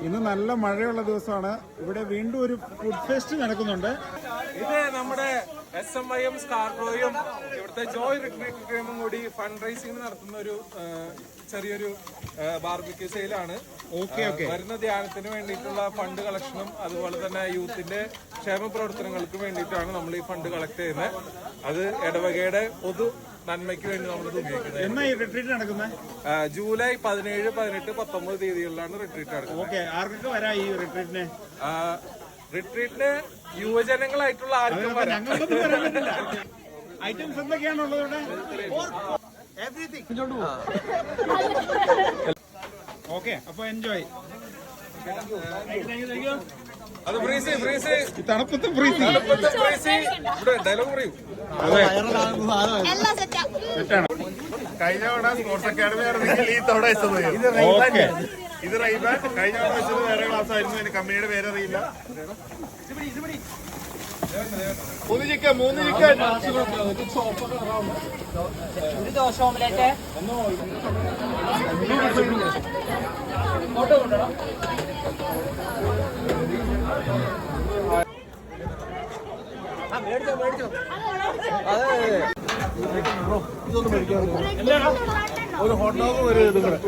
ഇന്ന് നല്ല മഴയുള്ള ദിവസമാണ്. ഇവിടെ വീണ്ടും ഒരു ഫുഡ് ഫെസ്റ്റ് നടക്കുന്നുണ്ട്. ഇത് നമ്മുടെ SMYM സ്കാർബ്രോയും ഇവിടുത്തെ ജോയ് റിട്രീറ്റ് ടീമും കൂടി ഫണ്ട് റൈസിംഗ് നടത്തുന്ന ഒരു ചെറിയൊരു ബാർബിക്യൂ സെയിലാണ്. വരുന്ന ധ്യാനത്തിന് വേണ്ടിയിട്ടുള്ള ഫണ്ട് കളക്ഷനും അതുപോലെ തന്നെ യൂത്തിന്റെ ക്ഷേമ പ്രവർത്തനങ്ങൾക്ക് വേണ്ടിയിട്ടാണ് നമ്മൾ ഈ ഫണ്ട് കളക്ട് ചെയ്യുന്നത്. അത് ഇടവകയുടെ പൊതു നന്മയ്ക്ക് വേണ്ടി നമ്മൾ ഉപയോഗിക്കുന്നത്. എന്നാ ഈ റിട്രീറ്റ് നടക്കുന്നത്? ജൂലൈ 17, 18, 19 തീയതികളിലാണ് റിട്രീറ്റ് നടക്കുന്നത്. ആർക്കൊക്കെ വരാം ഈ റിട്രീറ്റിന്? റിട്രീറ്റിന് യുവജനങ്ങളായിട്ടുള്ള ആർക്കും വരാം. ഐറ്റംസ് എന്തൊക്കെയാണുള്ളത് ഇവിടെ? ഓക്കെ, അപ്പൊ എൻജോയ്. അത് ഫ്രീസ് തണുപ്പത്ത് ഫ്രീസ് ഇവിടെ ഡയലോഗ് പറയൂ. കഴിഞ്ഞ തവണ സ്പോർട്സ് അക്കാദമി ആയിരുന്നെങ്കിൽ ഈ തവണ ഇത് റൈബാൻ. കഴിഞ്ഞ തവണ വെച്ചത് വേറെ ക്ലാസ് ആയിരുന്നു. അതിന് കമ്പനിയുടെ പേരറിയില്ല. 3 ചിക്കൻ ഒരു ദോശ ഓംലേറ്റ് ഫോട്ടോ കൊണ്ടുവരണം. മേടിച്ചോ ഒരു ഹോട്ട് ഡോഗും ഒരു ഇതും കൂടെ.